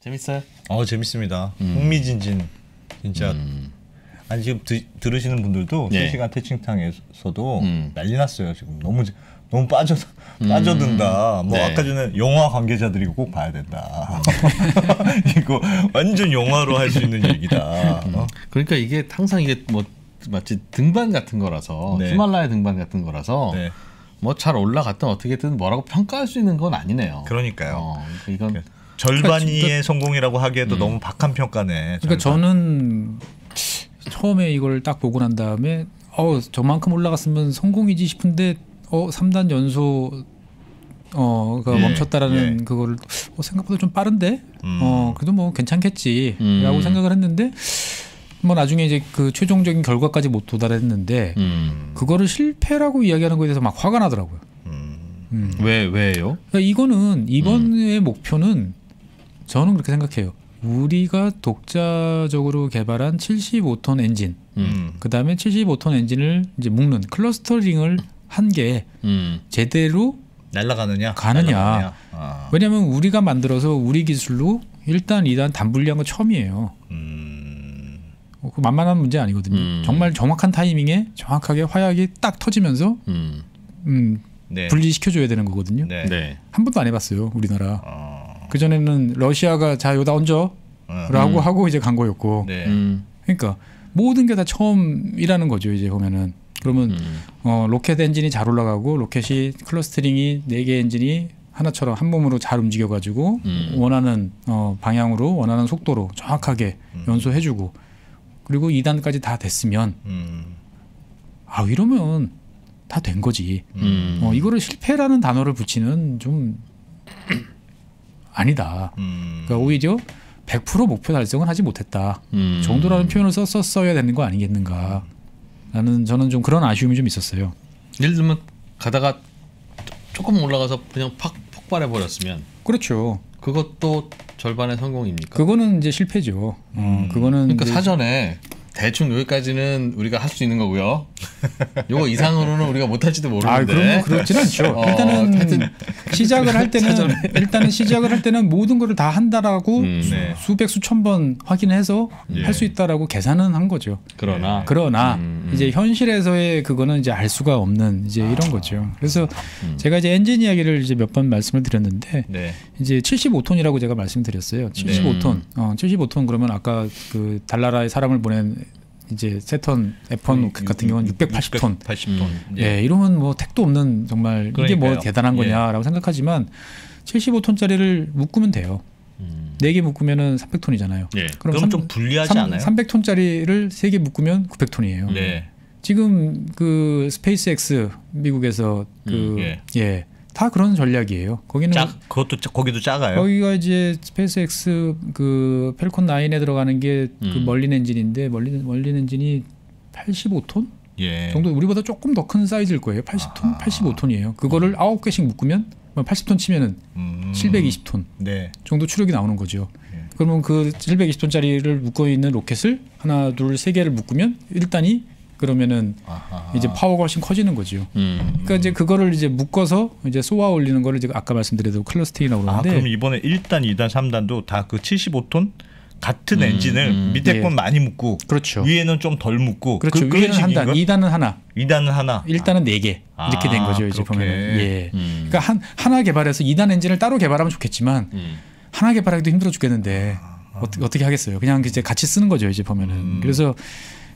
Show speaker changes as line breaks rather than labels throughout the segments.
재밌어요?
재밌습니다. 흥미진진 진짜. 아니 지금 들으시는 분들도
네.
3시간 태칭탕에서도 난리 났어요. 지금 너무 빠져든다. 뭐
네.
아까 전에 영화 관계자들이 꼭 봐야 된다. 이거 완전 영화로 할 수 있는 얘기다.
그러니까 이게 항상 이게 뭐 마치 등반 같은 거라서
네.
히말라야 등반 같은 거라서
네.
뭐 잘 올라갔든 어떻게든 뭐라고 평가할 수 있는 건 아니네요.
그러니까요.
이건
절반이의 성공이라고 하기에도 너무 박한 평가네.
그러니까 저는 처음에 이걸 딱 보고 난 다음에 저만큼 올라갔으면 성공이지 싶은데 3단 연소 가 멈췄다라는 그거를 생각보다 좀 빠른데 그래도 뭐 괜찮겠지라고 생각을 했는데 뭐 나중에 이제 그 최종적인 결과까지 못 도달했는데 그거를 실패라고 이야기하는 거에 대해서 막 화가 나더라고요.
왜요?
그러니까 이거는 이번의 목표는 저는 그렇게 생각해요. 우리가 독자적으로 개발한 75톤 엔진, 그 다음에 75톤 엔진을 이제 묶는 클러스터링을 한 게 제대로
날아가느냐?
가느냐. 왜냐하면 우리가 만들어서 우리 기술로 1단, 2단 단분리한 거 처음이에요. 그 만만한 문제 아니거든요. 정말 정확한 타이밍에 정확하게 화약이 딱 터지면서
네.
분리시켜줘야 되는 거거든요.
네.
네.
한 번도 안 해봤어요, 우리나라. 그전에는 러시아가 자 여기다 얹어 라고 하고 이제 간 거였고.
네.
그러니까 모든 게 다 처음이라는 거죠. 이제 보면은. 그러면 로켓 엔진이 잘 올라가고 로켓이 클러스터링이 4개 엔진이 하나처럼 한 몸으로 잘 움직여가지고 원하는 방향으로 원하는 속도로 정확하게 연소해주고 그리고 2단까지 다 됐으면 이러면 다 된 거지. 이거를 실패라는 단어를 붙이는 좀 아니다. 그러니까 오히려 100% 목표 달성은 하지 못했다. 정도라는 표현을 썼어야 되는 거 아니겠는가. 라는 저는 좀 그런 아쉬움이 좀 있었어요.
예를 들면 가다가 조금 올라가서 그냥 팍 폭발해 버렸으면
그렇죠.
그것도 절반의 성공입니까?
그거는 이제 실패죠. 그거는
그러니까 사전에 대충 여기까지는 우리가 할 수 있는 거고요. 요거 이상으로는 우리가 못할지도 모르는데.
그럼 그렇진 않죠. 일단은
하여튼
시작을 할 때는 모든 거를 다 한다라고
네.
수백 수천 번 확인해서 할 수 있다라고 계산은 한 거죠.
그러나
이제 현실에서의 그거는 이제 알 수가 없는 이제 이런 거죠. 그래서 제가 이제 엔진 이야기를 이제 몇 번 말씀을 드렸는데
네.
이제 75톤이라고 제가 말씀드렸어요. 75톤. 75톤 그러면 아까 그 달나라에 사람을 보낸 이제 세턴 F1 같은 경우는 680톤.
680톤.
예, 이러면 뭐 택도 없는 정말 이게
그러니까요.
뭐 대단한 거냐라고 생각하지만 75톤짜리를 묶으면 돼요. 4개 묶으면은 300톤이잖아요.
예.
그럼 좀 불리하지 않아요?
300톤짜리를 3개 묶으면 900톤이에요.
네.
지금 그 스페이스X 미국에서 다 그런 전략이에요. 거기는
거기도 작아요.
거기가 이제 스페이스X 그 펠콘 9에 들어가는 게 그 멀린 엔진인데 멀린 엔진이 85톤 정도 우리보다 조금 더 큰 사이즈일 거예요. 80톤, 85톤이에요. 그거를 9개씩 묶으면 80톤 치면은 720톤 정도 추력이 나오는 거죠. 그러면 그 720톤짜리를 묶어 있는 로켓을 하나, 둘, 세 개를 묶으면 1단이 그러면은 이제 파워가 훨씬 커지는 거죠. 그러니까 이제 그거를 이제 묶어서 이제 쏘아 올리는 거를 제가 아까 말씀드린 클러스팅이라고 그러는데.
그럼 이번에 1단, 2단, 3단도 다 그 75톤 같은 엔진을 밑에 건 많이 묶고
그렇죠.
위에는 좀 덜 묶고
그렇죠. 위에는 한 단, 2단은 하나,
2단은 하나,
1단은 4개 이렇게 된 거죠. 이제
그렇게.
보면. 그러니까 하나 개발해서 2단 엔진을 따로 개발하면 좋겠지만 하나 개발하기도 힘들어 죽겠는데 어떻게 하겠어요. 그냥 이제 같이 쓰는 거죠. 이제 보면은. 그래서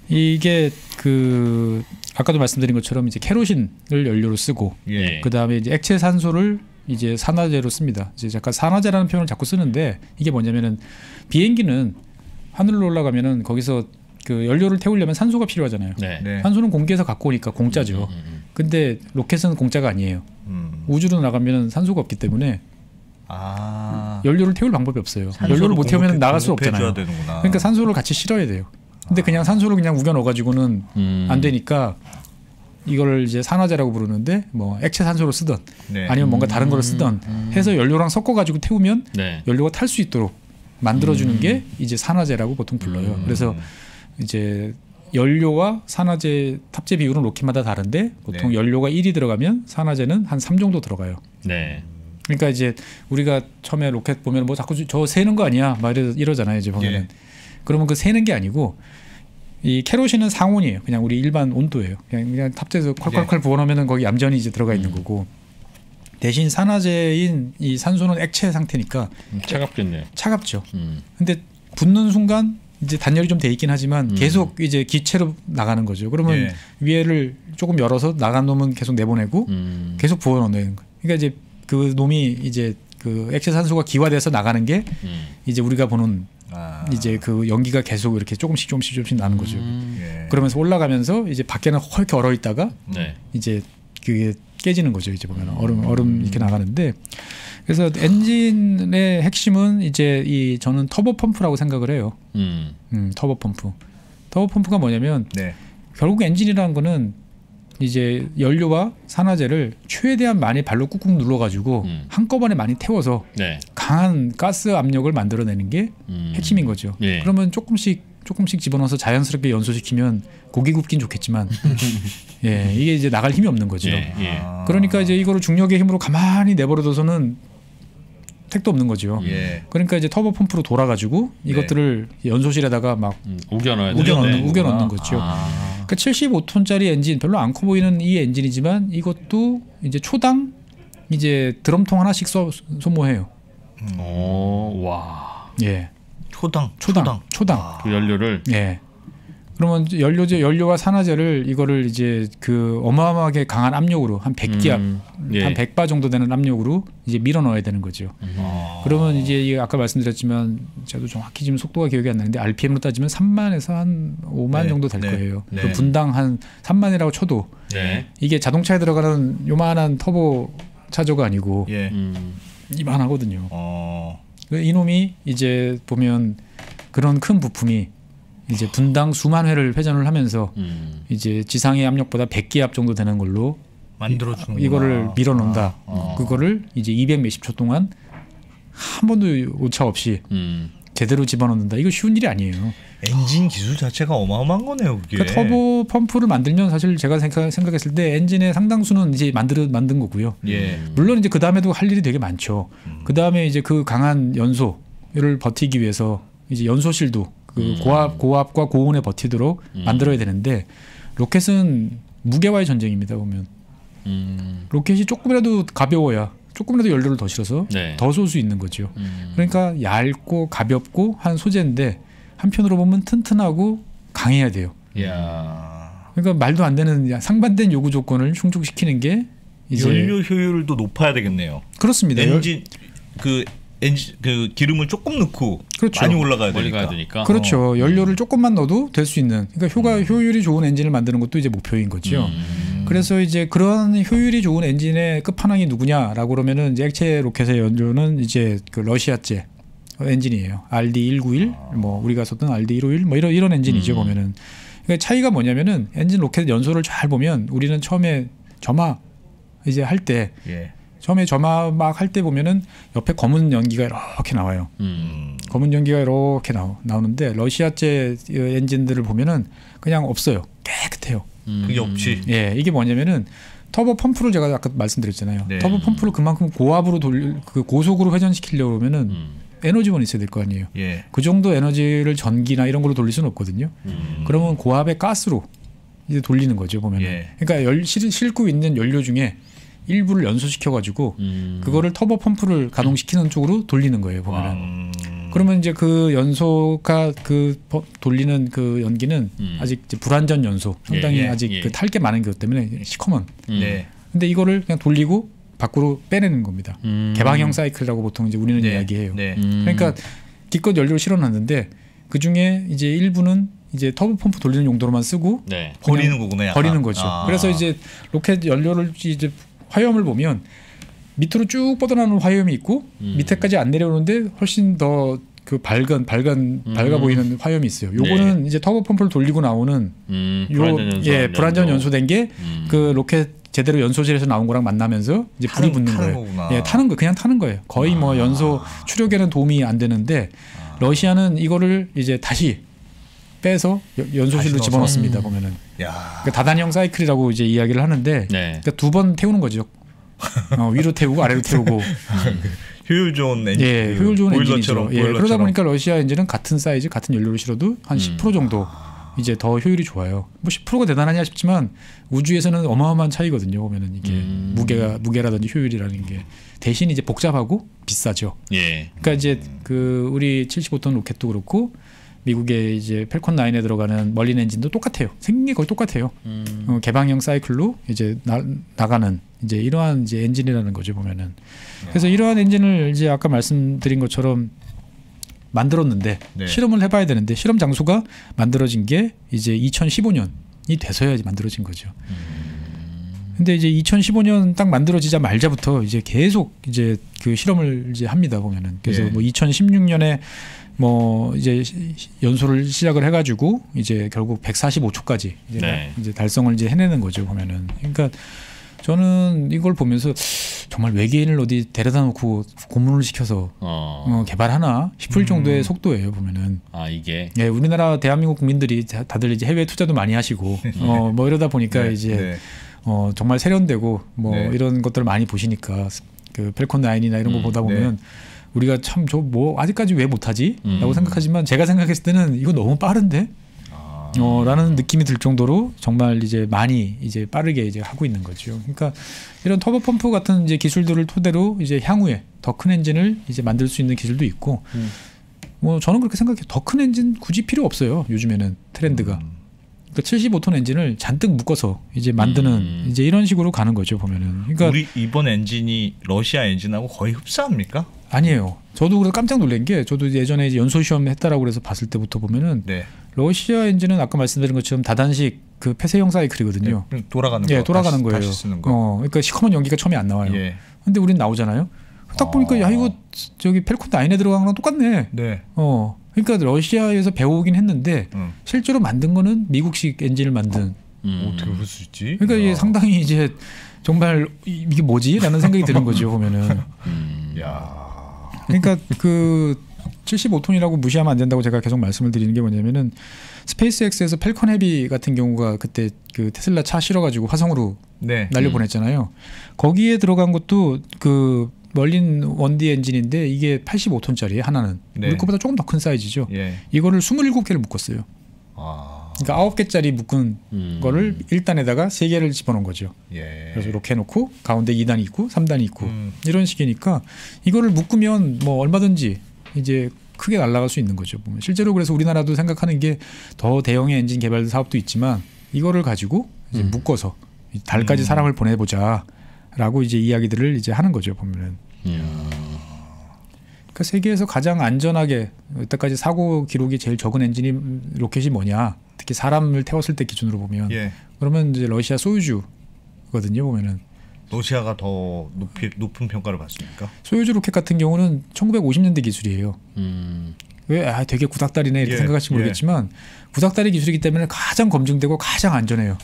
이게 그 아까도 말씀드린 것처럼 이제 케로신을 연료로 쓰고 그 다음에 이제 액체 산소를 이제 산화제로 씁니다. 이제 잠깐 산화제라는 표현을 자꾸 쓰는데 이게 뭐냐면은 비행기는 하늘로 올라가면은 거기서 그 연료를 태우려면 산소가 필요하잖아요.
네.
산소는 공기에서 갖고 오니까 공짜죠. 근데 로켓은 공짜가 아니에요. 우주로 나가면은 산소가 없기 때문에 연료를 태울 방법이 없어요. 연료를 못 태우면 나갈 수 없잖아요. 그러니까 산소를 같이 실어야 돼요. 근데 그냥 산소를 그냥 우겨 넣어가지고는 안 되니까 이걸 이제 산화제라고 부르는데 뭐 액체 산소로 쓰던 아니면 뭔가 다른 거를 쓰던 해서 연료랑 섞어가지고 태우면 연료가 탈 수 있도록 만들어주는 게 이제 산화제라고 보통 불러요. 그래서 이제 연료와 산화제 탑재 비율은 로켓마다 다른데 보통 연료가 1이 들어가면 산화제는 한 3 정도 들어가요. 그러니까 이제 우리가 처음에 로켓 보면 뭐 자꾸 저 새는 거 아니야? 막 이러잖아요. 이제 보면은.
예.
그러면 그 새는 게 아니고 이 캐로신은 상온이에요. 그냥 우리 일반 온도예요. 그냥 탑재해서 콸콸콸 부어놓으면은 거기 얌전히 이제 들어가 있는 거고. 대신 산화제인 이 산소는 액체 상태니까
차갑겠네.
차갑죠. 근데 붙는 순간 이제 단열이 좀 돼 있긴 하지만 계속 이제 기체로 나가는 거죠. 그러면
예.
위에를 조금 열어서 나간 놈은 계속 내보내고 계속 부어 넣는 거예요. 그러니까 이제 그 놈이 이제 그 액체 산소가 기화돼서 나가는 게 이제 우리가 보는 이제 그 연기가 계속 이렇게 조금씩 나는 거죠.
예.
그러면서 올라가면서 이제 밖에는 헐게 얼어 있다가
네.
이제 그게 깨지는 거죠. 이제 보면 얼음 이렇게 나가는데 그래서 엔진의 핵심은 이제 이 저는 터보 펌프라고 생각을 해요. 터보 펌프. 터보 펌프가 뭐냐면
네.
결국 엔진이라는 거는 이제 연료와 산화제를 최대한 많이 발로 꾹꾹 눌러가지고 한꺼번에 많이 태워서
네.
강한 가스 압력을 만들어내는 게 핵심인 거죠.
예.
그러면 조금씩 집어넣어서 자연스럽게 연소시키면 고기 굽긴 좋겠지만 예, 이게 이제 나갈 힘이 없는 거죠.
예. 예.
그러니까 이제 이거를 중력의 힘으로 가만히 내버려둬서는 택도 없는 거죠.
예.
그러니까 이제 터보 펌프로 돌아가지고 이것들을 연소실에다가 막
우겨
넣는 거죠. 그러니까 75톤짜리 엔진 별로 안 커 보이는 이 엔진이지만 이것도 이제 초당 이제 드럼통 하나씩 소모해요.
오, 와.
예.
초당.
그
연료를.
예. 그러면 연료와 산화제를 이거를 이제 그 어마어마하게 강한 압력으로 한 100기압,
예.
한 100바 정도 되는 압력으로 이제 밀어 넣어야 되는 거죠. 그러면 이제 아까 말씀드렸지만 저도 정확히 지금 속도가 기억이 안 나는데 RPM으로 따지면 3만에서 한 5만
네.
정도 될
네.
거예요.
네.
그 분당 한 3만이라고 쳐도
네.
이게 자동차에 들어가는 요만한 터보 차저가 아니고
예.
이만하거든요. 이놈이 이제 보면 그런 큰 부품이 이제 분당 수만 회를 회전을 하면서 이제 지상의 압력보다 100기압 정도 되는 걸로
만들어 주는
이거를 밀어 놓는다. 그거를 이제 200 몇십 초 동안 한 번도 오차 없이 제대로 집어넣는다. 이거 쉬운 일이 아니에요.
엔진 기술 자체가 어마어마한 거네요, 그게.
그러니까 터보 펌프를 만들면 사실 제가 생각했을 때 엔진의 상당수는 이제 만든 거고요.
예.
물론 이제 그 다음에도 할 일이 되게 많죠. 그 다음에 이제 그 강한 연소를 버티기 위해서 이제 연소실도 그 고압과 고온에 버티도록 만들어야 되는데 로켓은 무게와의 전쟁입니다. 보면 로켓이 조금이라도 가벼워야 조금이라도 연료를 더 실어서
네.
더 쏠 수 있는 거죠. 그러니까 얇고 가볍고 한 소재인데 한편으로 보면 튼튼하고 강해야 돼요.
이야.
그러니까 말도 안 되는 상반된 요구 조건을 충족시키는 게 이제
연료 효율도 높아야 되겠네요.
그렇습니다.
엔진 그 기름을 조금 넣고
그렇죠.
많이 올라가야
멀리
되니까.
가야 되니까.
그렇죠. 연료를 조금만 넣어도 될 수 있는. 그러니까 효율이 좋은 엔진을 만드는 것도 이제 목표인 거죠. 그래서 이제 그런 효율이 좋은 엔진의 끝판왕이 누구냐라고 그러면은 이제 액체 로켓의 연료는 이제 그 러시아제 엔진이에요. RD191, 뭐 우리가 썼던 RD151, 뭐 이런 엔진이죠 보면은. 그러니까 차이가 뭐냐면은 엔진 로켓 연소를 잘 보면 우리는 처음에 점화 이제 할 때.
예.
처음에 점화 막 할 때 보면은 옆에 검은 연기가 이렇게 나와요. 검은 연기가 이렇게 나오는데 러시아제 엔진들을 보면은 그냥 없어요. 깨끗해요.
그게 없이.
예, 이게 뭐냐면은 터보 펌프를 제가 아까 말씀드렸잖아요.
네.
터보 펌프를 그만큼 고압으로 그 고속으로 회전시키려고 그러면은 에너지원이 있어야 될 거 아니에요.
예.
그 정도 에너지를 전기나 이런 걸로 돌릴 수는 없거든요. 그러면 고압의 가스로 이제 돌리는 거죠 보면은.
예.
그러니까 싣고 있는 연료 중에 일부를 연소시켜가지고 그거를 터보 펌프를 가동시키는 쪽으로 돌리는 거예요 보면은. 그러면 이제 그 연소가 그 돌리는 그 연기는 아직 이제 불완전 연소, 상당히
예,
아직
예.
그 탈 게 많은 것 때문에 시커먼.
네.
근데 이거를 그냥 돌리고 밖으로 빼내는 겁니다. 개방형 사이클이라고 보통 이제 우리는
네.
이야기해요.
네.
그러니까 기껏 연료를 실어놨는데 그 중에 이제 일부는 이제 터보 펌프 돌리는 용도로만 쓰고
네.
버리는 거구나. 약간.
버리는 거죠. 그래서 이제 로켓 연료를 이제 화염을 보면 밑으로 쭉 뻗어나오는 화염이 있고 밑에까지 안 내려오는데 훨씬 더 그 밝아 보이는 화염이 있어요. 요거는
네.
이제 터보 펌프를 돌리고 나오는 불완전 연소된 게 그 로켓 제대로 연소실에서 나온 거랑 만나면서 이제 불이 붙는
타는
거예요.
거구나.
예, 그냥 타는 거예요. 거의 뭐 연소 추력에는 도움이 안 되는데 러시아는 이거를 이제 다시 빼서 연소실로
다시
집어넣습니다. 보면은
야.
그러니까 다단형 사이클이라고 이제 이야기를 하는데
네.
그러니까 두 번 태우는 거죠. 위로 태우고 아래로 태우고.
효율 좋은 엔진,
예, 효율 좋은 엔진이죠. 예, 그러다 보니까 러시아 엔진은 같은 사이즈, 같은 연료를 실어도 한 10% 정도 이제 더 효율이 좋아요. 뭐 10%가 대단하냐 싶지만 우주에서는 어마어마한 차이거든요. 보면은 이게 무게라든지 효율이라는 게 대신 이제 복잡하고 비싸죠.
예.
그러니까 이제 그 우리 75톤 로켓도 그렇고 미국의 이제 펠콘 9에 들어가는 멀린 엔진도 똑같아요. 생긴 게 거의 똑같아요. 개방형 사이클로 이제 나가는 이제 이러한 이제 엔진이라는 거죠 보면은. 그래서 이러한 엔진을 이제 아까 말씀드린 것처럼 만들었는데
네.
실험을 해봐야 되는데 실험 장소가 만들어진 게 이제 2015년이 돼서야 만들어진 거죠. 근데 이제 2015년 딱 만들어지자 말자부터 이제 계속 이제 그 실험을 이제 합니다 보면은. 그래서
예.
뭐 2016년에 뭐 이제 연소를 시작을 해가지고 이제 결국 145초까지 이제,
네.
이제 달성을 이제 해내는 거죠 보면은. 그러니까 저는 이걸 보면서 정말 외계인을 어디 데려다 놓고 고문을 시켜서 개발하나 싶을 정도의 속도예요 보면은.
아 이게.
예, 우리나라 대한민국 국민들이 다들 이제 해외 투자도 많이 하시고 뭐 이러다 보니까
네,
이제
네.
정말 세련되고 뭐
네.
이런 것들을 많이 보시니까 그 펠콘 9이나 이런 거 보다 보면. 우리가 참 저 뭐 아직까지 왜 못하지? 라고 생각하지만 제가 생각했을 때는 이거 너무 빠른데? 라는 느낌이 들 정도로 정말 이제 많이 이제 빠르게 이제 하고 있는 거죠. 그러니까 이런 터보 펌프 같은 이제 기술들을 토대로 이제 향후에 더 큰 엔진을 이제 만들 수 있는 기술도 있고 뭐 저는 그렇게 생각해요. 더 큰 엔진 굳이 필요 없어요. 요즘에는 트렌드가. 그러니까 75톤 엔진을 잔뜩 묶어서 이제 만드는 이제 이런 식으로 가는 거죠 보면은. 그러니까
우리 이번 엔진이 러시아 엔진하고 거의 흡사합니까?
아니에요. 저도 그래서 깜짝 놀란 게 저도 예전에 이제 연소 시험 했다라고 그래서 봤을 때부터 보면은
네.
러시아 엔진은 아까 말씀드린 것처럼 다단식 그 폐쇄형 사이클이거든요.
네. 돌아가는
예,
거.
돌아가는 거예요.
다시 쓰는 거.
그러니까 시커먼 연기가 처음에 안 나와요.
예.
근데 우린 나오잖아요. 딱 보니까 야 이거 저기 펠콘 9에 들어간 거랑 똑같네.
네.
그러니까 러시아에서 배워오긴 했는데 실제로 만든 거는 미국식 엔진을 만든.
어떻게 그럴 수 있지?
그러니까 이게 상당히 이제 정말 이게 뭐지라는 생각이 드는 거죠 보면은.
야.
그러니까 그 75톤이라고 무시하면 안 된다고 제가 계속 말씀을 드리는 게 뭐냐면은 스페이스X에서 펠컨 헤비 같은 경우가 그때 그 테슬라 차 실어가지고 화성으로
네.
날려 보냈잖아요. 거기에 들어간 것도 그 멀린 1D 엔진인데 이게 85톤짜리에 하나는
네.
우리 거보다 조금 더 큰 사이즈죠.
예.
이거를 27개를 묶었어요. 그러니까 9개짜리 묶은 거를 1단에다가 3개를 집어넣은 거죠.
예.
그래서 이렇게 해놓고 가운데 2단이 있고 3단이 있고 이런 식이니까 이거를 묶으면 뭐 얼마든지 이제 크게 날아갈 수 있는 거죠. 보면 실제로 그래서 우리나라도 생각하는 게 더 대형의 엔진 개발 사업도 있지만 이거를 가지고 이제 묶어서 달까지 사람을 보내보자라고 이제 이야기들을 이제 하는 거죠. 보면은. 그러니까 세계에서 가장 안전하게 여태까지 사고 기록이 제일 적은 엔진이 로켓이 뭐냐? 특히 사람을 태웠을 때 기준으로 보면
예.
그러면 이제 러시아 소유주거든요. 보면은
러시아가 더 높은 평가를 받습니까?
소유주 로켓 같은 경우는 1950년대 기술이에요. 왜 되게 구닥다리네 이렇게 생각할지 모르겠지만 구닥다리 기술이기 때문에 가장 검증되고 가장 안전해요.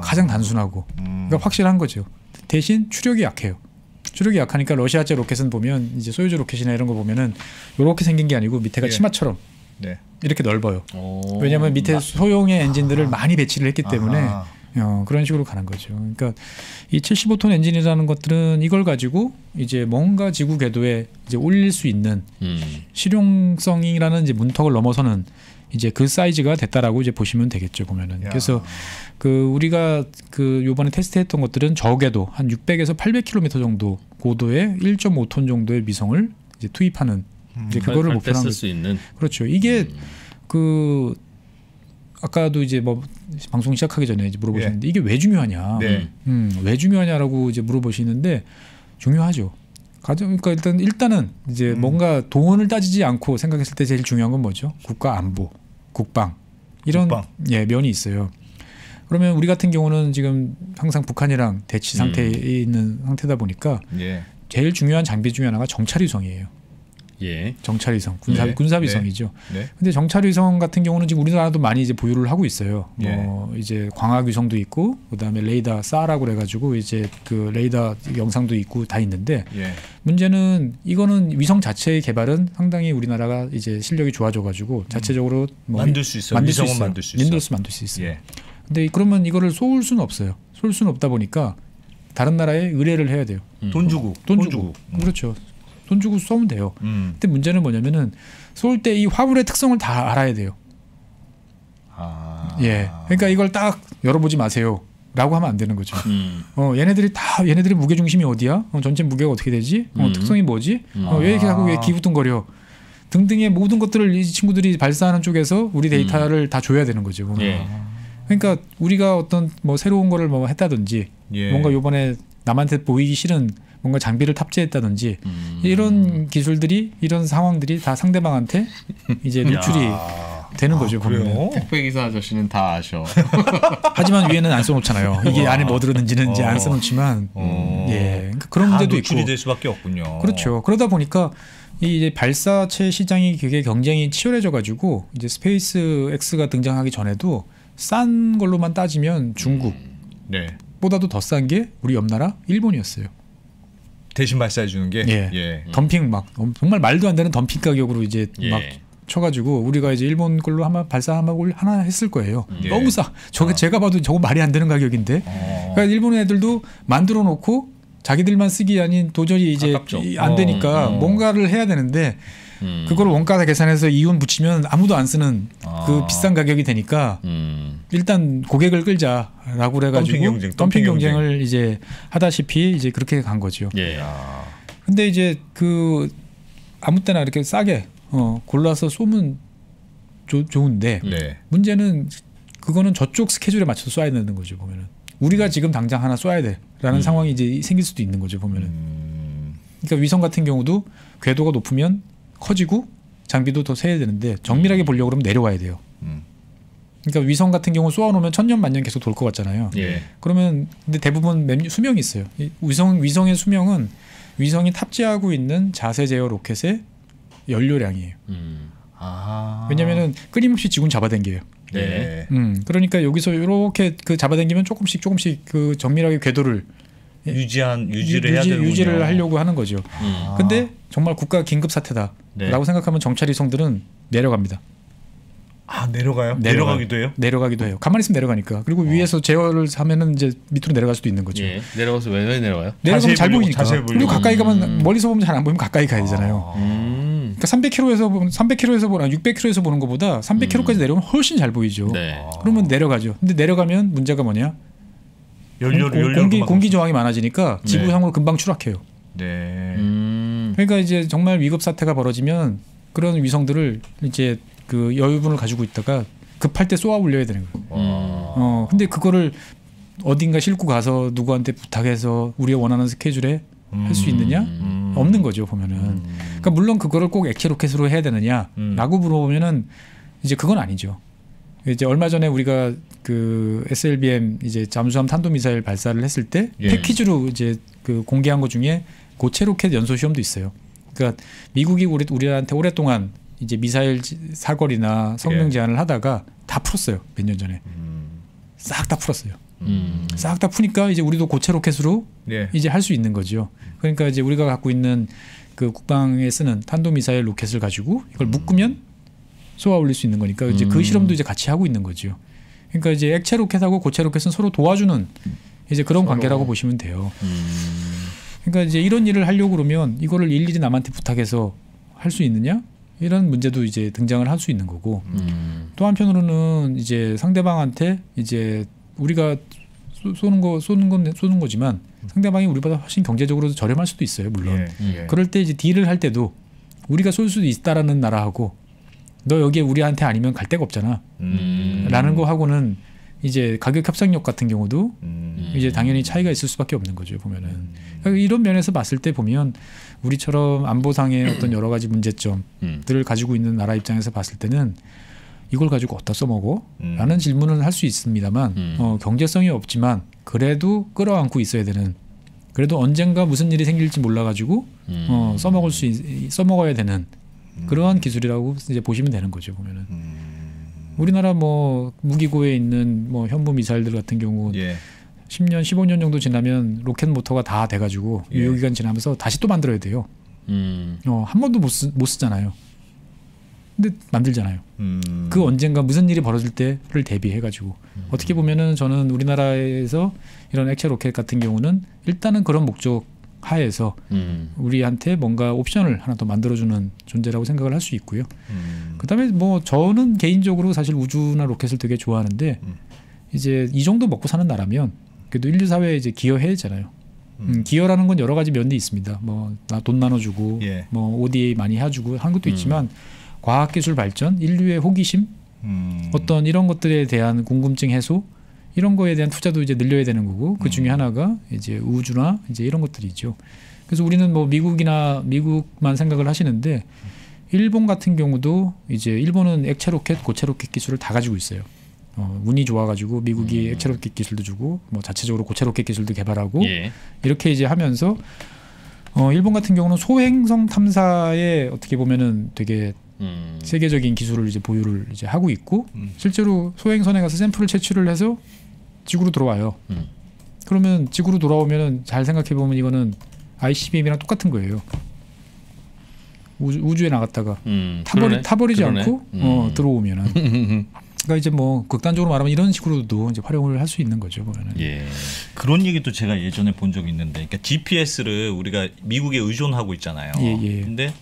가장 단순하고 그러니까 확실한 거죠. 대신 추력이 약해요. 추력이 약하니까 러시아제 로켓은 보면 이제 소유주 로켓이나 이런 거 보면은 이렇게 생긴 게 아니고 밑에가 치마처럼
네.
이렇게 넓어요. 왜냐하면 밑에 소형의 엔진들을 많이 배치를 했기 때문에 그런 식으로 가는 거죠. 그러니까 이 75톤 엔진이라는 것들은 이걸 가지고 이제 뭔가 지구 궤도에 이제 올릴 수 있는 실용성이라는 이제 문턱을 넘어서는 이제 그 사이즈가 됐다라고 이제 보시면 되겠죠. 보면은. 그래서 그 우리가 그 요번에 테스트했던 것들은 적게도 한 600에서 800km 정도 고도의 1.5톤 정도의 위성을 이제 투입하는 이제 그거를 목표로
쓸 수 있는.
그렇죠. 이게 그 아까도 이제 뭐 방송 시작하기 전에 이제 물어보셨는데 이게 왜 중요하냐?
네.
왜 중요하냐라고 이제 물어보시는데 중요하죠. 그러니까 일단은 이제 뭔가 돈을 따지지 않고 생각했을 때 제일 중요한 건 뭐죠? 국가 안보, 국방 이런 면이 있어요. 그러면 우리 같은 경우는 지금 항상 북한이랑 대치 상태에 있는 상태다 보니까 제일 중요한 장비 중에 하나가 정찰위성이에요. 정찰위성, 군사위성이죠. 근데 정찰위성 같은 경우는 지금 우리나라도 많이 이제 보유를 하고 있어요. 뭐 이제 광학위성도 있고, 그다음에 레이더 싸라고 그래가지고 이제 그 레이더 영상도 있고 다 있는데 문제는 이거는 위성 자체의 개발은 상당히 우리나라가 이제 실력이 좋아져가지고 자체적으로 뭐
만들 수 있어요. 위성은 만들 수 있어요.
만들 수 있어요. 근데 그러면 이거를 쏠 수는 없어요. 쏠 수는 없다 보니까 다른 나라에 의뢰를 해야 돼요.
돈 주고.
그렇죠. 돈 주고 쏘면 돼요. 근데 문제는 뭐냐면은 쏠 때 이 화물의 특성을 다 알아야 돼요. 예. 그러니까 이걸 딱 열어보지 마세요. 라고 하면 안 되는 거죠. 얘네들이 무게 중심이 어디야? 전체 무게가 어떻게 되지? 특성이 뭐지? 왜 이렇게 하고 왜 기부뚱거려? 등등의 모든 것들을 이 친구들이 발사하는 쪽에서 우리 데이터를 다 줘야 되는 거죠.
예.
그러니까 우리가 어떤 뭐 새로운 거를 뭐 했다든지 뭔가 요번에 남한테 보이기 싫은 뭔가 장비를 탑재했다든지 이런 기술들이 이런 상황들이 다 상대방한테 이제 노출이 되는 거죠. 보면
택배 기사 아저씨는 다 아셔.
하지만 위에는 안 써놓잖아요. 이게 안에 뭐 들었는지는 이제 안 써놓지만 예, 그러니까 그런 문제도 있고.
노출이 될 수밖에 없군요.
그렇죠. 그러다 보니까 이 이제 발사체 시장이 되게 경쟁이 치열해져가지고 이제 스페이스 X가 등장하기 전에도 싼 걸로만 따지면 중국보다도 더 싼 게 우리 옆 나라 일본이었어요.
대신 발사해 주는 게
예. 덤핑 막 정말 말도 안 되는 덤핑 가격으로 이제 막 쳐가지고 우리가 이제 일본 걸로 하나 했을 거예요. 너무 싸. 제가 봐도 저거 말이 안 되는 가격인데. 그러니까 일본 애들도 만들어 놓고 자기들만 쓰기 아닌 도저히 이제 안 되니까 뭔가를 해야 되는데 그걸 원가 계산해서 이윤 붙이면 아무도 안 쓰는 그 비싼 가격이 되니까 일단 고객을 끌자라고 그래가지고 덤핑 경쟁을 이제 하다시피 이제 그렇게 간 거죠. 근데 이제 그 아무 때나 이렇게 싸게 골라서 쏘면 좋은데 문제는 그거는 저쪽 스케줄에 맞춰서 쏴야 되는 거죠. 보면은 우리가 지금 당장 하나 쏴야 돼라는 상황이 이제 생길 수도 있는 거죠. 보면은 그러니까 위성 같은 경우도 궤도가 높으면 커지고 장비도 더 세야 되는데 정밀하게 보려고 그러면 내려와야 돼요. 그러니까 위성 같은 경우 쏘아놓으면 천년 만년 계속 돌 것 같잖아요. 그러면 근데 대부분 수명이 있어요. 위성의 수명은 위성이 탑재하고 있는 자세 제어 로켓의 연료량이에요. 왜냐하면은 끊임없이 지구는 잡아당겨요. 그러니까 여기서 이렇게 그 잡아당기면 조금씩 그 정밀하게 궤도를 유지를 하려고 하는 거죠. 근데 정말 국가 긴급 사태다라고 생각하면 정찰 위성들은 내려갑니다.
내려가요? 내려가기도 해요?
내려가기도 해요. 가만히 있으면 내려가니까. 그리고 위에서 제어를 하면 이제 밑으로 내려갈 수도 있는 거죠.
내려가서 왜 내려가요?
내려가면 잘 보이니까. 그리고 가까이 가면 멀리서 보면 잘 안 보이면 가까이 가야 되잖아요. 그러니까 300km에서 보나 600km에서 보는 것보다 300km까지 내려오면 훨씬 잘 보이죠. 그러면 내려가죠. 근데 내려가면 문제가 뭐냐? 공기 저항이 많아지니까 지구상으로 금방 추락해요. 그러니까 이제 정말 위급 사태가 벌어지면 그런 위성들을 이제 그 여유분을 가지고 있다가 급할 때 쏘아 올려야 되는 거예요. 근데 그거를 어딘가 싣고 가서 누구한테 부탁해서 우리가 원하는 스케줄에 할 수 있느냐? 없는 거죠, 보면은. 그러니까 물론 그거를 꼭 액체 로켓으로 해야 되느냐라고 물어보면은 이제 그건 아니죠. 이제 얼마 전에 우리가 그 SLBM 이제 잠수함 탄도미사일 발사를 했을 때 패키지로 이제 그 공개한 것 중에 고체 로켓 연소 시험도 있어요. 그러니까 미국이 우리한테 오랫동안 이제 미사일 사거리나 성능 제한을 하다가 다 풀었어요. 몇 년 전에. 싹 다 풀었어요. 싹 다 푸니까 이제 우리도 고체 로켓으로 이제 할 수 있는 거죠. 그러니까 이제 우리가 갖고 있는 그 국방에 쓰는 탄도미사일 로켓을 가지고 이걸 묶으면 쏘아 올릴 수 있는 거니까 이제 그 실험도 이제 같이 하고 있는 거죠. 그러니까 이제 액체 로켓하고 고체 로켓은 서로 도와주는 이제 그런 관계라고 보시면 돼요. 그러니까 이제 이런 일을 하려고 그러면 이거를 일일이 남한테 부탁해서 할 수 있느냐? 이런 문제도 이제 등장을 할 수 있는 거고 또 한편으로는 이제 상대방한테 이제 우리가 쏘는 거지만 상대방이 우리보다 훨씬 경제적으로 저렴할 수도 있어요. 물론 그럴 때 이제 딜을 할 때도 우리가 쏠 수도 있다라는 나라하고 너 여기에 우리한테 아니면 갈 데가 없잖아 라는 거 하고는 이제 가격 협상력 같은 경우도 이제 당연히 차이가 있을 수밖에 없는 거죠. 보면은 그러니까 이런 면에서 봤을 때 보면 우리처럼 안보상의 어떤 여러 가지 문제점들을 가지고 있는 나라 입장에서 봤을 때는 이걸 가지고 어디다 써먹어? 라는 질문을 할 수 있습니다만 경제성이 없지만 그래도 끌어안고 있어야 되는 그래도 언젠가 무슨 일이 생길지 몰라가지고 써먹어야 되는 그러한 기술이라고 이제 보시면 되는 거죠. 보면은 우리나라 뭐 무기고에 있는 뭐 현무 미사일들 같은 경우 10년, 15년 정도 지나면 로켓 모터가 다 돼가지고 유효기간 지나면서 다시 또 만들어야 돼요. 한 번도 못 쓰잖아요. 근데 만들잖아요. 그 언젠가 무슨 일이 벌어질 때를 대비해가지고 어떻게 보면은 저는 우리나라에서 이런 액체 로켓 같은 경우는 일단은 그런 목적 하에서 우리한테 뭔가 옵션을 하나 더 만들어주는 존재라고 생각을 할 수 있고요. 그다음에 뭐 저는 개인적으로 사실 우주나 로켓을 되게 좋아하는데 이제 이 정도 먹고 사는 나라면 그래도 인류 사회에 이제 기여해야잖아요. 기여라는 건 여러 가지 면이 있습니다. 뭐 돈 나눠주고,
예.
뭐 ODA 많이 해주고 하는 것도 있지만 과학기술 발전, 인류의 호기심, 어떤 이런 것들에 대한 궁금증 해소, 이런 거에 대한 투자도 이제 늘려야 되는 거고 그 중에 하나가 이제 우주나 이제 이런 것들이죠. 그래서 우리는 뭐 미국만 생각을 하시는데 일본 같은 경우도 이제 일본은 액체 로켓, 고체 로켓 기술을 다 가지고 있어요. 운이 좋아가지고 미국이 액체 로켓 기술도 주고 뭐 자체적으로 고체 로켓 기술도 개발하고
예.
이렇게 이제 하면서 일본 같은 경우는 소행성 탐사에 어떻게 보면은 되게 세계적인 기술을 이제 보유를 이제 하고 있고 실제로 소행선에 가서 샘플을 채취를 해서 지구로 들어와요. 그러면 지구로 돌아오면은 잘 생각해 보면 이거는 ICBM이랑 똑같은 거예요. 우주에 나갔다가 타버리지
그러네.
않고 들어오면은. 그러니까 이제 뭐 극단적으로 말하면 이런 식으로도 이제 활용을 할 수 있는 거죠 보면은.
예. 그런 얘기도 제가 예전에 본 적이 있는데, 그러니까 GPS를 우리가 미국에 의존하고 있잖아요.
예.
근데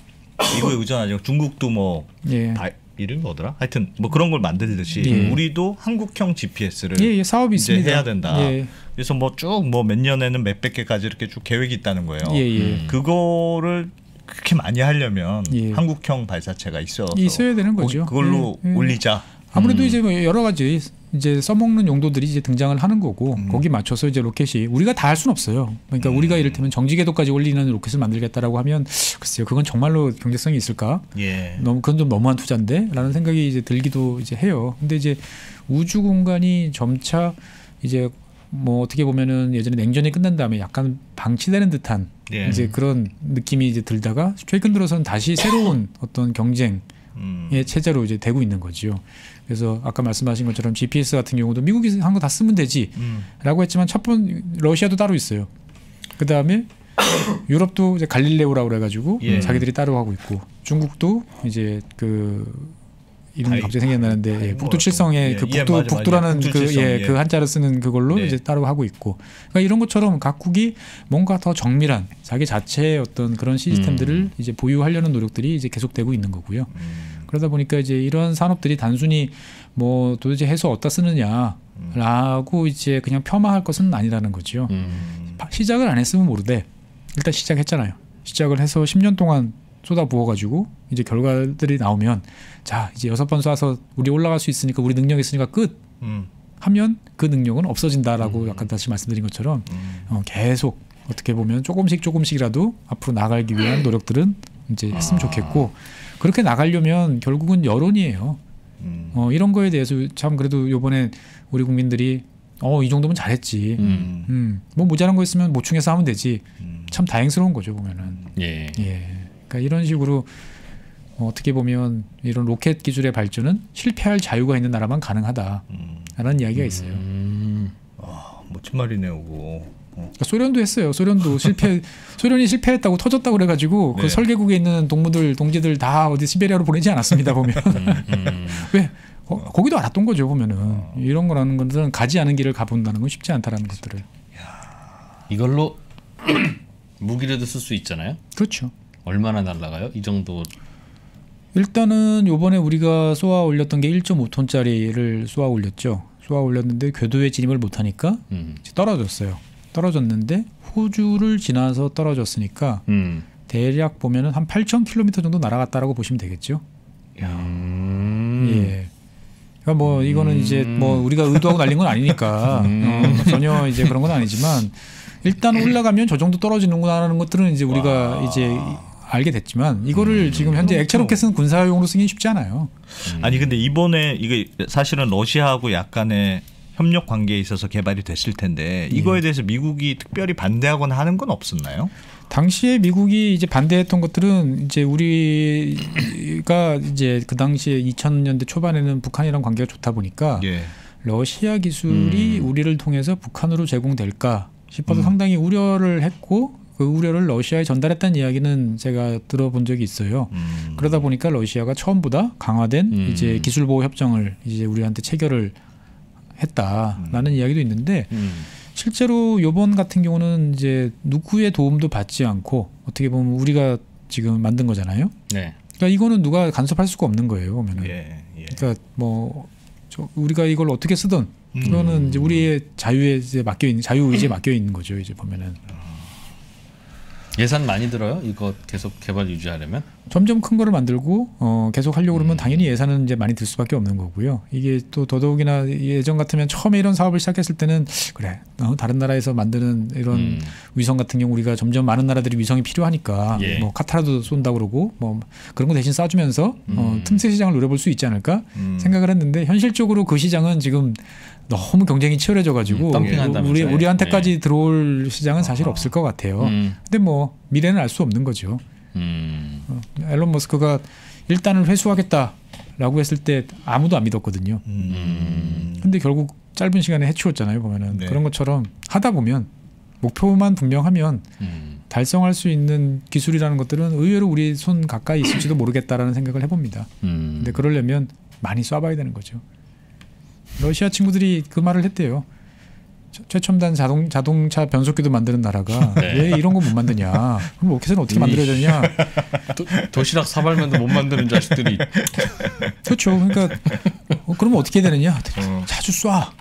미국에 의존하지 않고 중국도 뭐
예.
이름이 뭐더라? 하여튼 뭐 그런 걸 만들듯이
예.
우리도 한국형 GPS를
예, 사업이
이제
있습니다.
해야 된다.
예.
그래서 뭐 쭉 뭐 몇 년에는 몇백 개까지 이렇게 쭉 계획이 있다는 거예요.
예.
그거를 그렇게 많이 하려면
예.
한국형 발사체가
있어야 되는 거죠.
그걸로
예.
올리자.
아무래도 이제 뭐 여러 가지 이제 써먹는 용도들이 이제 등장을 하는 거고 거기 맞춰서 이제 로켓이 우리가 다 할 수는 없어요. 그러니까 우리가 이를테면 정지궤도까지 올리는 로켓을 만들겠다라고 하면 글쎄요, 그건 정말로 경제성이 있을까?
예.
그건 좀 너무한 투자인데라는 생각이 이제 들기도 이제 해요. 근데 이제 우주 공간이 점차 이제 뭐 어떻게 보면은 예전에 냉전이 끝난 다음에 약간 방치되는 듯한
예.
이제 그런 느낌이 이제 들다가 최근 들어서는 다시 새로운 어떤 경쟁의 체제로 이제 되고 있는 거지요. 그래서 아까 말씀하신 것처럼 GPS 같은 경우도 미국이 한 거 다 쓰면 되지라고 했지만 러시아도 따로 있어요. 그 다음에 유럽도 이제 갈릴레오라고 그래가지고
예.
자기들이 따로 하고 있고 중국도 이제 그 이름이 갑자기 생각이 나는데 북두 칠성에 그 북두라는 그 한자를 쓰는 그걸로
네.
이제 따로 하고 있고 그러니까 이런 것처럼 각국이 뭔가 더 정밀한 자기 자체의 어떤 그런 시스템들을 이제 보유하려는 노력들이 이제 계속되고 있는 거고요. 그러다 보니까 이제 이런 산업들이 단순히 뭐 도대체 해서 어디다 쓰느냐라고 이제 그냥 폄하할 것은 아니라는 거죠. 시작을 안 했으면 모르되 일단 시작했잖아요. 시작을 해서 10년 동안 쏟아 부어가지고 이제 결과들이 나오면 자 이제 6번 쏴서 우리 올라갈 수 있으니까 우리 능력 있으니까 끝 하면 그 능력은 없어진다라고 약간 다시 말씀드린 것처럼 계속 어떻게 보면 조금씩이라도 앞으로 나가기 위한 노력들은 이제 했으면 좋겠고 그렇게 나가려면 결국은 여론이에요. 이런 거에 대해서 참 그래도 이번에 우리 국민들이 이 정도면 잘했지. 뭐 모자란 거 있으면 보충해서 하면 되지. 참 다행스러운 거죠 보면은.
예.
그러니까 이런 식으로 어떻게 보면 이런 로켓 기술의 발전은 실패할 자유가 있는 나라만 가능하다라는 이야기가 있어요.
멋진 말이네요, 그거.
그러니까 소련도 했어요. 소련이 실패했다고 터졌다고 그래가지고
네.
그 설계국에 있는 동지들 다 어디 시베리아로 보내지 않았습니다 보면. 왜? 거기도 알았던 거죠 보면은. 이런 거라는 것들은 가지 않은 길을 가본다는 건 쉽지 않다라는 것들을.
이걸로 무기로도 쓸 수 있잖아요.
그렇죠.
얼마나 날아가요? 이 정도.
일단은 요번에 우리가 쏘아 올렸던 게 1.5톤짜리를 쏘아 올렸죠. 쏘아 올렸는데 궤도에 진입을 못하니까 떨어졌어요. 떨어졌는데 호주를 지나서 떨어졌으니까 대략 보면은 한 8,000km 정도 날아갔다라고 보시면 되겠죠. 예. 그러니까 뭐 이거는 이제 뭐 우리가 의도하고 날린 건 아니니까 전혀 이제 그런 건 아니지만 일단 올라가면 저 정도 떨어지는구나라는 것들은 이제 우리가 이제 알게 됐지만 이거를 지금 현재 액체 로켓은 군사용으로 쓰기는 쉽지 않아요.
아니 근데 이번에 이게 사실은 러시아하고 약간의 협력 관계에 있어서 개발이 됐을 텐데 이거에 대해서 미국이 특별히 반대하거나 하는 건 없었나요?
당시에 미국이 이제 반대했던 것들은 이제 우리가 이제 그 당시에 2000년대 초반에는 북한이랑 관계가 좋다 보니까
예.
러시아 기술이 우리를 통해서 북한으로 제공될까 싶어서 상당히 우려를 했고 그 우려를 러시아에 전달했다는 이야기는 제가 들어본 적이 있어요. 그러다 보니까 러시아가 처음보다 강화된 이제 기술 보호 협정을 이제 우리한테 체결을 했다라는 이야기도 있는데 실제로 요번 같은 경우는 이제 누구의 도움도 받지 않고 어떻게 보면 우리가 지금 만든 거잖아요.
네.
그러니까 이거는 누가 간섭할 수가 없는 거예요. 보면은.
예.
그러니까 뭐 우리가 이걸 어떻게 쓰든 이거는 이제 우리의 자유에 이제 맡겨 있는 자유 의지에 맡겨 있는 거죠. 이제 보면은.
예산 많이 들어요? 이거 계속 개발 유지하려면?
점점 큰 거를 만들고 계속 하려고 그러면 당연히 예산은 이제 많이 들 수밖에 없는 거고요. 이게 또 더더욱이나 예전 같으면 처음에 이런 사업을 시작했을 때는 그래 다른 나라에서 만드는 이런 위성 같은 경우 우리가 점점 많은 나라들이 위성이 필요하니까
예.
뭐 카타라도 쏜다 그러고 뭐 그런 거 대신 쏴주면서 틈새 시장을 노려볼 수 있지 않을까 생각을 했는데 현실적으로 그 시장은 지금 너무 경쟁이 치열해져 가지고 우리한테까지 들어올 시장은 사실 없을 것 같아요. 근데 뭐 미래는 알 수 없는 거죠. 앨런 머스크가 일단은 회수하겠다라고 했을 때 아무도 안 믿었거든요. 근데 결국 짧은 시간에 해치웠잖아요. 보면은
네.
그런 것처럼 하다 보면 목표만 분명하면 달성할 수 있는 기술이라는 것들은 의외로 우리 손 가까이 있을지도 모르겠다라는 생각을 해봅니다. 근데 그러려면 많이 쏴봐야 되는 거죠. 러시아 친구들이 그 말을 했대요. 최첨단 자동차 변속기도 만드는 나라가
네.
왜 이런 거 못 만드냐? 그럼 로켓은 어떻게 만들어야 되냐?
도시락 사발면도 못 만드는 자식들이.
그렇죠. 그러니까 그러면 어떻게 해야 되느냐? 자주 쏴.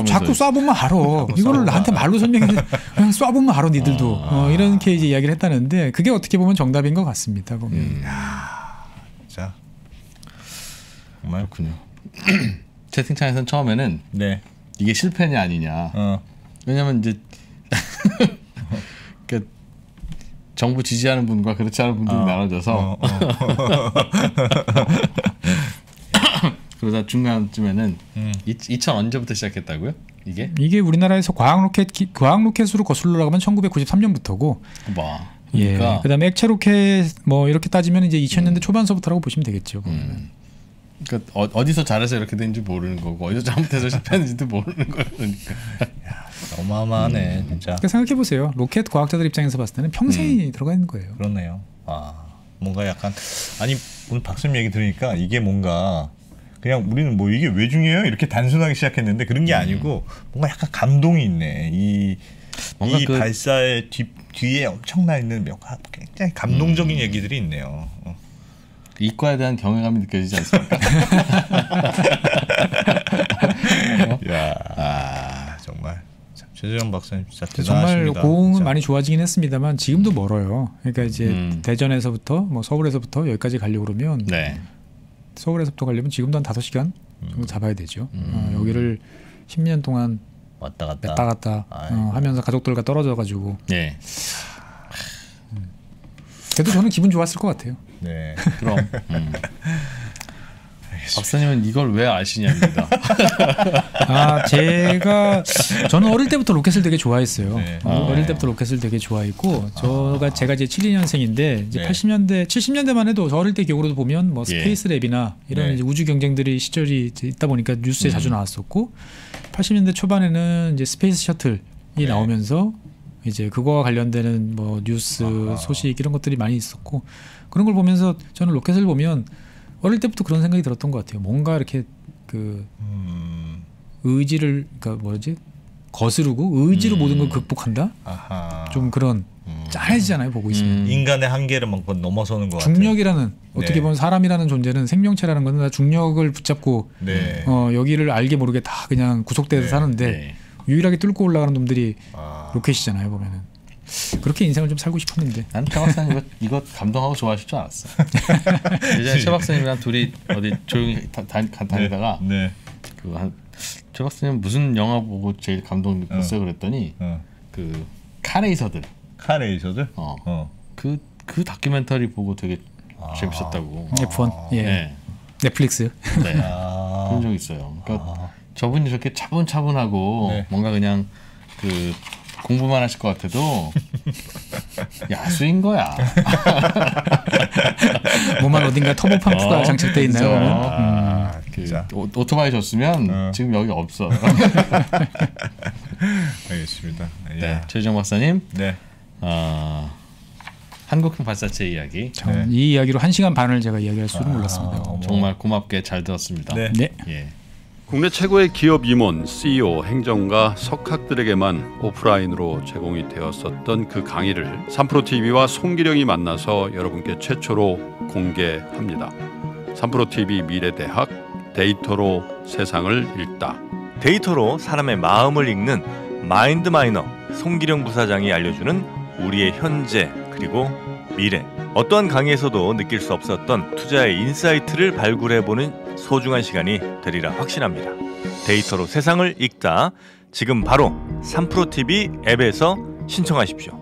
자꾸 쏴보면 알아. 이거를 나한테 말로 설명해. 그냥 쏴보면 알아, 니들도. 이렇게 이제 이야기를 했다는데 그게 어떻게 보면 정답인 것 같습니다. 보면.
자, 정말
그렇군요. 채팅창에서는 처음에는
네.
이게 실패냐 아니냐. 왜냐면 이제 그 정부 지지하는 분과 그렇지 않은 분들이 나눠져서 그러다 중간쯤에는 2000 언제부터 시작했다고요? 이게
우리나라에서 과학 로켓으로 거슬러 가면 1993년부터고.
와.
그러니까. 예. 그다음에 액체 로켓 뭐 이렇게 따지면 이제 2000년대 초반서부터라고 보시면 되겠죠.
그러니까 어디서 잘해서 이렇게 된지 모르는 거고 어디서 잘못해서 실패했는지도 모르는 거예요. 그러니까.
어마어마하네 진짜.
그러니까 생각해 보세요. 로켓 과학자들 입장에서 봤을 때는 평생이 들어가 있는 거예요.
그렇네요. 뭔가 약간 아니 오늘 박사님 얘기 들으니까 이게 뭔가 그냥 우리는 뭐 이게 왜 중요해요? 이렇게 단순하게 시작했는데 그런 게 아니고 뭔가 약간 감동이 있네. 이 발사의 뒤에 엄청나 있는 굉장히 감동적인 얘기들이 있네요.
이과에 대한 경외감이 느껴지지 않습니까?
정말 최재형 박사님 진짜
정말
대단하십니다.
고흥은
진짜.
많이 좋아지긴 했습니다만 지금도 멀어요. 그러니까 이제 대전에서부터 뭐 서울에서부터 여기까지 가려고 그러면 서울에서부터 가려면 지금도 한 5시간 정도 잡아야 되죠. 여기를 10년 동안
왔다
갔다 하면서 가족들과 떨어져 가지고. 그래도 저는 기분 좋았을 것 같아요.
네.
그럼. 박사님은 이걸 왜 아시냐입니다.
저는 어릴 때부터 로켓을 되게 좋아했어요.
네.
어릴 때부터 로켓을 되게 좋아했고 제가 이제 72년생인데 이제 80년대 70년대만 해도 저 어릴 때 기억으로도 보면 뭐 스페이스 랩이나 이런 이제 우주 경쟁들이 시절이 있다 보니까 뉴스에 자주 나왔었고 80년대 초반에는 이제 스페이스 셔틀이 나오면서 이제 그거와 관련되는 뭐 뉴스 소식 이런 것들이 많이 있었고 그런 걸 보면서 저는 로켓을 보면 어릴 때부터 그런 생각이 들었던 것 같아요. 뭔가 이렇게 그 의지를 그러니까 거스르고 의지로 모든 걸 극복한다. 좀 그런 짠해지잖아요. 보고 있으면
인간의 한계를 막 넘어서는 것 같아요.
중력이라는 어떻게 보면 사람이라는 존재는 생명체라는 거는 다 중력을 붙잡고 여기를 알게 모르게 다 그냥 구속돼서 사는데 유일하게 뚫고 올라가는 놈들이 로켓이잖아요. 보면은 그렇게 인생을 좀 살고 싶었는데.
난 최 박사님 이거 감동하고 좋아하실 줄 알았어. 예전에 최 박사님이랑 둘이 어디 조용히 다니다가 최 박사님 무슨 영화 보고 제일 감동 느꼈어요 그랬더니 그 카레이서들. 그 다큐멘터리 보고 되게 재밌었다고.
F1 넷플릭스.
그런 적 있어요. 그러니까 저분이 저렇게 차분차분하고 뭔가 그냥 그 공부만 하실 것 같아도 야수인 거야.
몸만 어딘가 터보 펌프가 장착돼 있나요?
오토바이 줬으면 지금 여기 없어.
알겠습니다.
네, 최유정 박사님. 네. 한국형 발사체 이야기.
네. 이 이야기로 1시간 반을 제가 이야기할 줄은 몰랐습니다.
정말 고맙게 잘 들었습니다.
네. 네.
예.
국내 최고의 기업 임원, CEO, 행정가, 석학들에게만 오프라인으로 제공이 되었었던 그 강의를 3프로TV와 송기령이 만나서 여러분께 최초로 공개합니다. 3프로TV 미래대학 데이터로 세상을 읽다.
데이터로 사람의 마음을 읽는 마인드마이너 송기령 부사장이 알려주는 우리의 현재 그리고 미래. 어떠한 강의에서도 느낄 수 없었던 투자의 인사이트를 발굴해보는 소중한 시간이 되리라 확신합니다. 데이터로 세상을 읽다. 지금 바로 3프로TV 앱에서 신청하십시오.